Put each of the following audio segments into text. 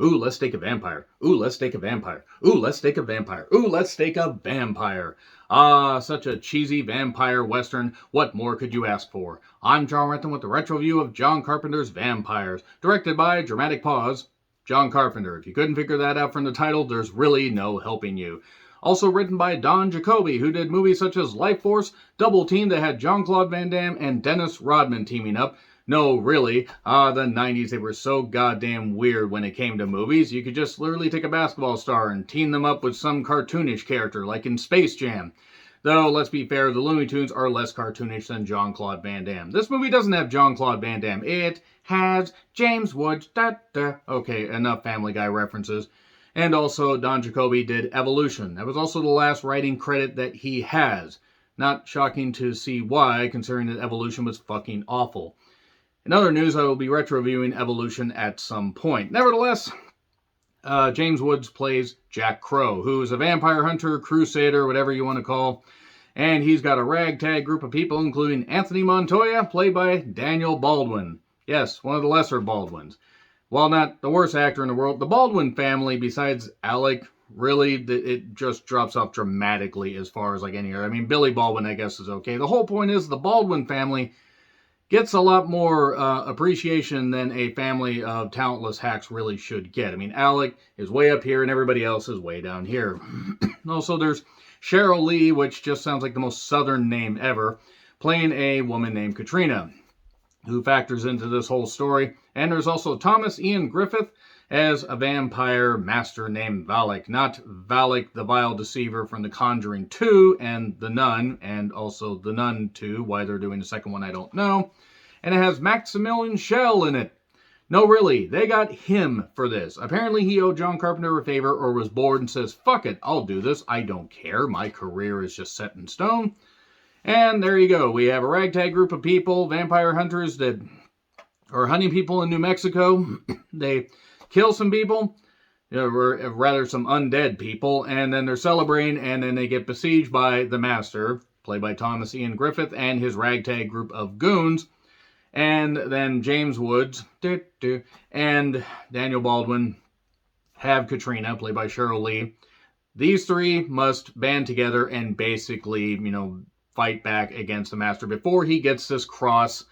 Ooh, let's take a vampire. Ooh, let's take a vampire. Ooh, let's take a vampire. Ooh, let's take a vampire. Ah, such a cheesy vampire western. What more could you ask for? I'm John Renton with the retro view of John Carpenter's Vampires, directed by Dramatic Pause, John Carpenter. If you couldn't figure that out from the title, there's really no helping you. Also written by Don Jacoby, who did movies such as Life Force, Double Team that had Jean-Claude Van Damme and Dennis Rodman teaming up. No, really, the 90s, they were so goddamn weird when it came to movies. You could just literally take a basketball star and team them up with some cartoonish character, like in Space Jam. Though, let's be fair, the Looney Tunes are less cartoonish than Jean-Claude Van Damme. This movie doesn't have Jean-Claude Van Damme. It has James Woods. Okay, enough Family Guy references. And also, Don Jacoby did Evolution. That was also the last writing credit that he has. Not shocking to see why, considering that Evolution was fucking awful. In other news, I will be retro-viewing Evolution at some point. Nevertheless, James Woods plays Jack Crow, who is a vampire hunter, crusader, whatever you want to call. And he's got a ragtag group of people, including Anthony Montoya, played by Daniel Baldwin. Yes, one of the lesser Baldwins. While not the worst actor in the world, the Baldwin family, besides Alec, really, it just drops off dramatically as far as like any other. I mean, Billy Baldwin, I guess, is okay. The whole point is the Baldwin family gets a lot more appreciation than a family of talentless hacks really should get. I mean, Alec is way up here and everybody else is way down here. Also, there's Cheryl Lee, which just sounds like the most southern name ever, playing a woman named Katrina, who factors into this whole story. And there's also Thomas Ian Griffith as a vampire master named Valek. Not Valek the Vile Deceiver from The Conjuring 2 and The Nun, and also The Nun 2. Why they're doing the second one, I don't know. And it has Maximilian Schell in it. No, really, they got him for this. Apparently he owed John Carpenter a favor or was bored and says, fuck it, I'll do this. I don't care. My career is just set in stone. And there you go. We have a ragtag group of people, vampire hunters that are hunting people in New Mexico. They kill some people, or rather some undead people, and then they're celebrating, and then they get besieged by the Master, played by Thomas Ian Griffith, and his ragtag group of goons. And then James Woods and Daniel Baldwin have Katrina, played by Cheryl Lee. These three must band together and basically, fight back against the Master before he gets this cross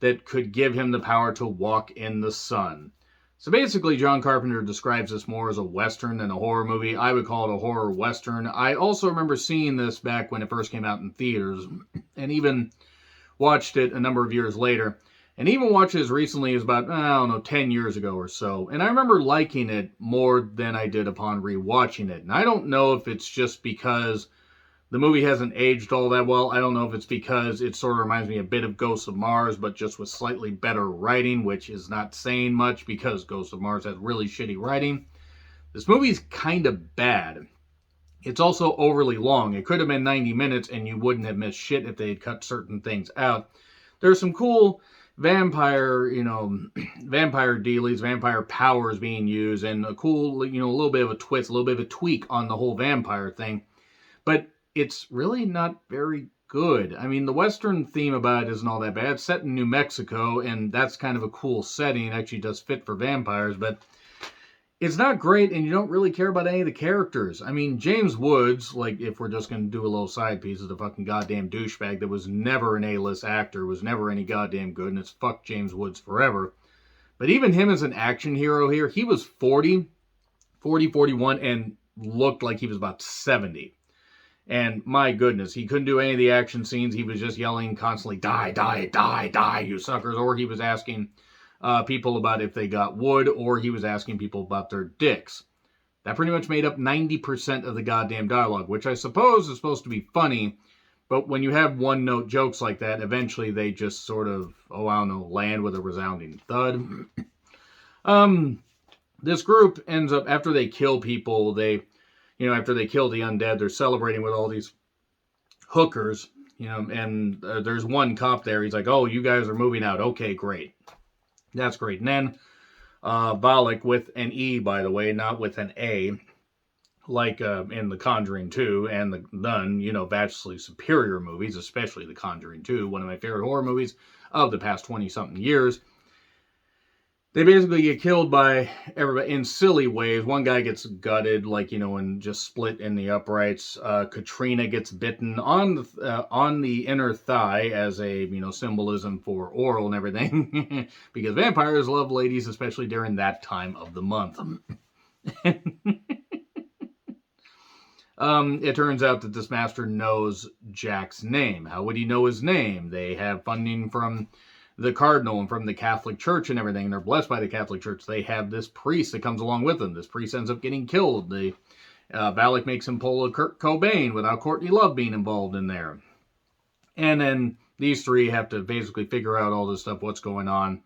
that could give him the power to walk in the sun. So basically, John Carpenter describes this more as a Western than a horror movie. I would call it a horror Western. I also remember seeing this back when it first came out in theaters, and even watched it a number of years later. And even watched it as recently as about, 10 years ago or so. And I remember liking it more than I did upon rewatching it. And I don't know if it's just because the movie hasn't aged all that well. I don't know if it's because it sort of reminds me a bit of Ghosts of Mars, but just with slightly better writing, which is not saying much because Ghosts of Mars has really shitty writing. This movie's kind of bad. It's also overly long. It could have been 90 minutes and you wouldn't have missed shit if they had cut certain things out. There's some cool vampire dealies, vampire powers being used, and a cool, a little bit of a twist, a little bit of a tweak on the whole vampire thing. But it's really not very good. I mean, the Western theme about it isn't all that bad. It's set in New Mexico, and that's kind of a cool setting. It actually does fit for vampires, but it's not great, and you don't really care about any of the characters. I mean, James Woods, like, if we're just going to do a little side piece, is a fucking goddamn douchebag that was never an A-list actor, was never any goddamn good, and it's fuck James Woods forever. But even him as an action hero here, he was 41, and looked like he was about 70. And my goodness, he couldn't do any of the action scenes. He was just yelling constantly, die, die, die, die, you suckers. Or he was asking people about if they got wood, or he was asking people about their dicks. That pretty much made up 90% of the goddamn dialogue, which I suppose is supposed to be funny. But when you have one-note jokes like that, eventually they just sort of, land with a resounding thud. This group ends up, after they kill people, after they kill the undead, they're celebrating with all these hookers, and there's one cop there. He's like, oh, you guys are moving out. Okay, great. That's great. And then Valek, with an E, by the way, not with an A, like in The Conjuring 2 and The Nun, vastly superior movies, especially The Conjuring 2, one of my favorite horror movies of the past 20-something years. They basically get killed by everybody in silly ways. One guy gets gutted, like, and just split in the uprights. Katrina gets bitten on the inner thigh as a symbolism for oral and everything, because vampires love ladies, especially during that time of the month. It turns out that this master knows Jack's name. How would he know his name? They have funding from the cardinal and from the Catholic Church and everything. And they're blessed by the Catholic Church. They have this priest that comes along with them. This priest ends up getting killed. Valek makes him pull a Kurt Cobain without Courtney Love being involved in there. And then these three have to basically figure out all this stuff, what's going on.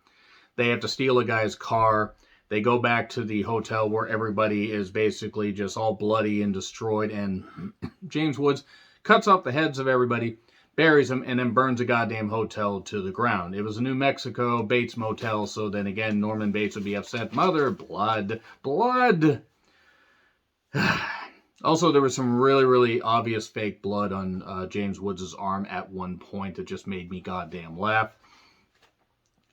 They have to steal a guy's car. They go back to the hotel where everybody is basically just all bloody and destroyed. And James Woods cuts off the heads of everybody, buries them, and then burns a goddamn hotel to the ground. It was a New Mexico Bates Motel, so then again, Norman Bates would be upset. Mother, blood. Also, there was some really, really obvious fake blood on James Woods' arm at one point that just made me goddamn laugh.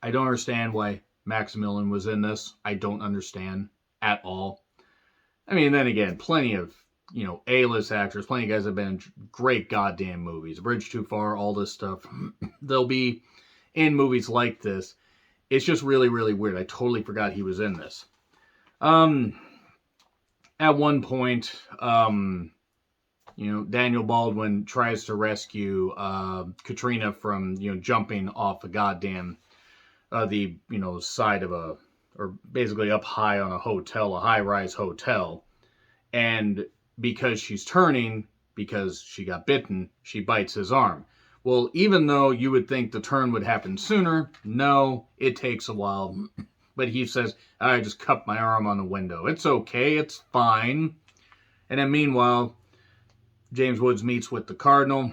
I don't understand why Maximilian was in this. I don't understand at all. I mean, then again, plenty of, A-list actors, plenty of guys have been in great goddamn movies. Bridge Too Far, all this stuff. They'll be in movies like this. It's just really, really weird. I totally forgot he was in this. At one point, Daniel Baldwin tries to rescue Katrina from, jumping off a goddamn side of or basically up high on a high-rise hotel. And because she's turning, because she got bitten, she bites his arm. Well, even though you would think the turn would happen sooner, no, it takes a while. But he says, I just cut my arm on the window. It's okay, it's fine. And then meanwhile, James Woods meets with the cardinal.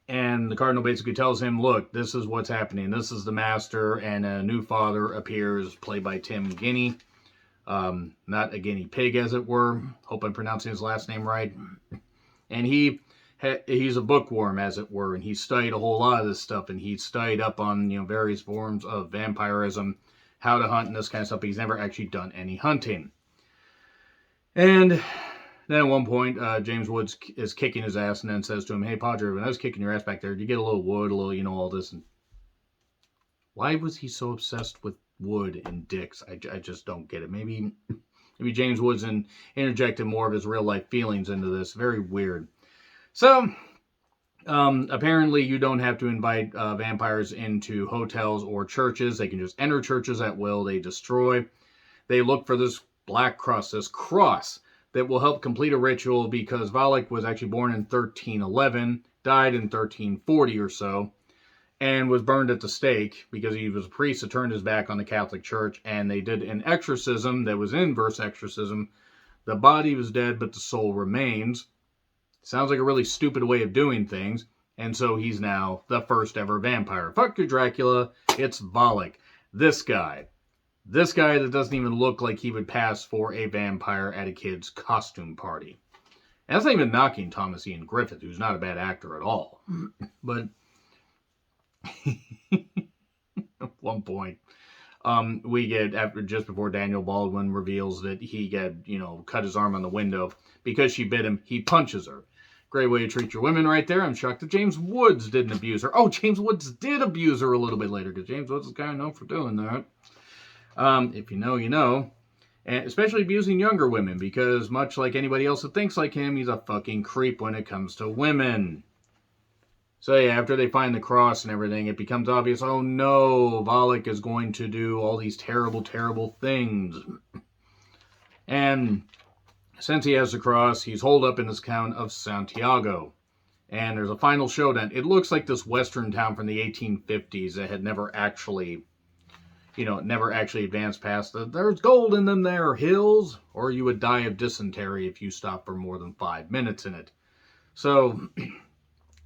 And the cardinal basically tells him, look, this is what's happening. This is the master, and a new father appears, played by Tim Guinea. Not a guinea pig, as it were. Hope I'm pronouncing his last name right. And he's a bookworm, as it were, and he studied a whole lot of this stuff, and he studied up on various forms of vampirism, how to hunt, and this kind of stuff, but he's never actually done any hunting. And then at one point, James Woods is kicking his ass and then says to him, hey, Padre, when I was kicking your ass back there, did you get a little wood, a little, all this? And why was he so obsessed with wood and dicks? I just don't get it. Maybe James Woods interjected more of his real-life feelings into this. Very weird. So, apparently you don't have to invite vampires into hotels or churches. They can just enter churches at will. They destroy. They look for this black cross, that will help complete a ritual, because Valek was actually born in 1311, died in 1340 or so, and was burned at the stake because he was a priest that turned his back on the Catholic Church, and they did an exorcism that was inverse exorcism. The body was dead, but the soul remains. Sounds like a really stupid way of doing things, and so he's now the first ever vampire. Fuck your Dracula, it's Valek. This guy that doesn't even look like he would pass for a vampire at a kid's costume party. And that's not even knocking Thomas Ian Griffith, who's not a bad actor at all. But at one point, we get, just before Daniel Baldwin reveals that he cut his arm on the window, because she bit him, he punches her. Great way to treat your women right there. I'm shocked that James Woods didn't abuse her. Oh, James Woods did abuse her a little bit later, because James Woods is kind of known for doing that. If you know, you know. And especially abusing younger women, because much like anybody else that thinks like him, he's a fucking creep when it comes to women. So yeah, after they find the cross and everything, it becomes obvious, oh no, Valek is going to do all these terrible, terrible things. And since he has the cross, he's holed up in this town of Santiago. And there's a final showdown. It looks like this western town from the 1850s that had never actually advanced past there's gold in them there hills, or you would die of dysentery if you stopped for more than 5 minutes in it. So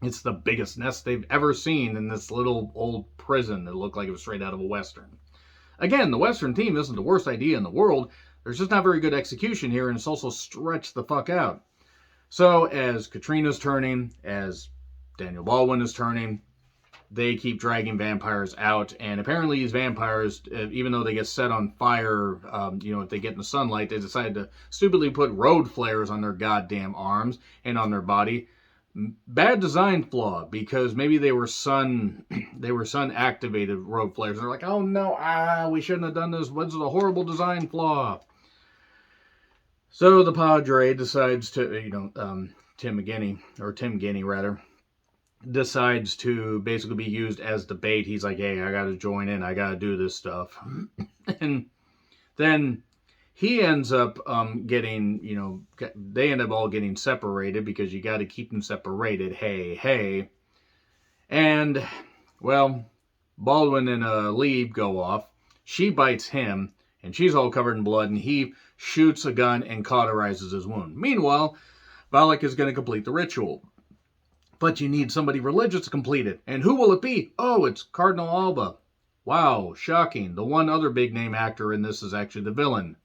it's the biggest nest they've ever seen in this little old prison that looked like it was straight out of a western. Again, the western theme isn't the worst idea in the world. There's just not very good execution here, and it's also stretched the fuck out. So as Katrina's turning, as Daniel Baldwin is turning, they keep dragging vampires out, and apparently these vampires, even though they get set on fire, if they get in the sunlight, they decide to stupidly put road flares on their goddamn arms and on their body. Bad design flaw, because maybe they were sun activated road flares. They're like, oh no, we shouldn't have done this. What's the horrible design flaw? So the Padre decides to, Tim Guinea rather, decides to basically be used as the bait. He's like, hey, I got to join in. I got to do this stuff. And then he ends up they end up all getting separated, because you got to keep them separated. Hey. And, well, Baldwin and Lee go off. She bites him, and she's all covered in blood, and he shoots a gun and cauterizes his wound. Meanwhile, Valek is going to complete the ritual. But you need somebody religious to complete it. And who will it be? Oh, it's Cardinal Alba. Wow, shocking. The one other big name actor in this is actually the villain.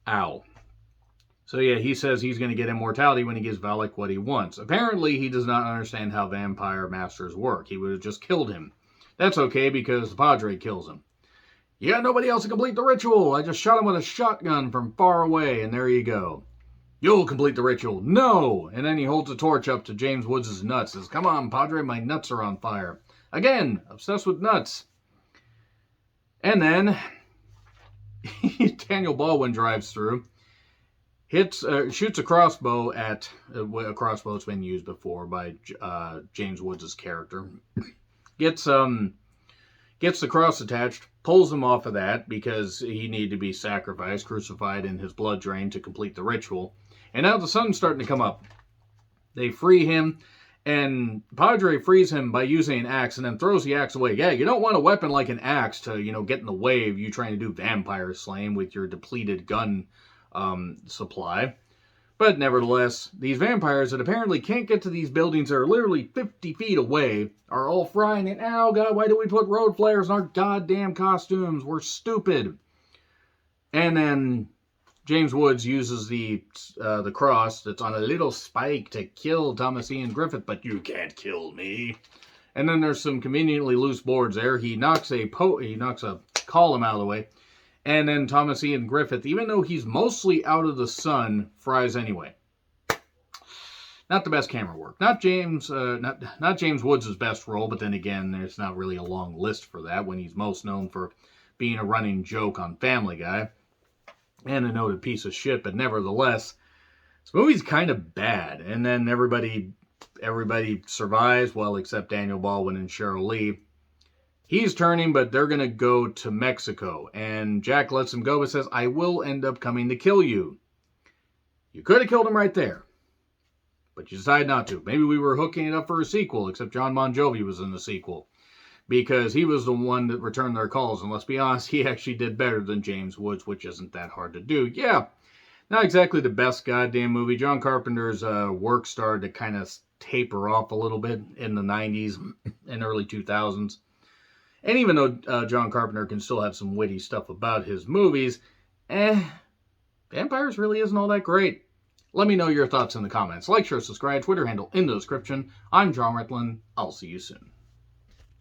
Ow. So yeah, he says he's going to get immortality when he gives Valek what he wants. Apparently, he does not understand how vampire masters work. He would have just killed him. That's okay, because the Padre kills him. You got nobody else to complete the ritual. I just shot him with a shotgun from far away, and there you go. You'll complete the ritual. No! And then he holds a torch up to James Woods' nuts. Says, come on, Padre, my nuts are on fire. Again, obsessed with nuts. And then Daniel Baldwin drives through, shoots a crossbow at a crossbow that's been used before by James Woods' character. Gets the cross attached, pulls him off of that because he needed to be sacrificed, crucified, and his blood drained to complete the ritual. And now the sun's starting to come up. They free him, and Padre frees him by using an axe and then throws the axe away. Yeah, you don't want a weapon like an axe to, get in the way of you trying to do vampire slaying with your depleted gun supply. But nevertheless, these vampires that apparently can't get to these buildings that are literally 50 feet away are all frying it. Oh, God, why do we put road flares in our goddamn costumes? We're stupid. And then James Woods uses the cross that's on a little spike to kill Thomas Ian Griffith, but you can't kill me. And then there's some conveniently loose boards there. He knocks a column out of the way. And then Thomas Ian Griffith, even though he's mostly out of the sun, fries anyway. Not the best camera work. Not James Woods' best role, but then again, there's not really a long list for that when he's most known for being a running joke on Family Guy. And a noted piece of shit, but nevertheless, this movie's kind of bad. And then everybody survives, well, except Daniel Baldwin and Cheryl Lee. He's turning, but they're going to go to Mexico. And Jack lets him go, but says, I will end up coming to kill you. You could have killed him right there, but you decided not to. Maybe we were hooking it up for a sequel, except John Bon Jovi was in the sequel, because he was the one that returned their calls. And let's be honest, he actually did better than James Woods, which isn't that hard to do. Yeah, not exactly the best goddamn movie. John Carpenter's work started to kind of taper off a little bit in the 90s and early 2000s. And even though John Carpenter can still have some witty stuff about his movies, Vampires really isn't all that great. Let me know your thoughts in the comments. Like, share, subscribe, Twitter handle in the description. I'm John Ritlin. I'll see you soon.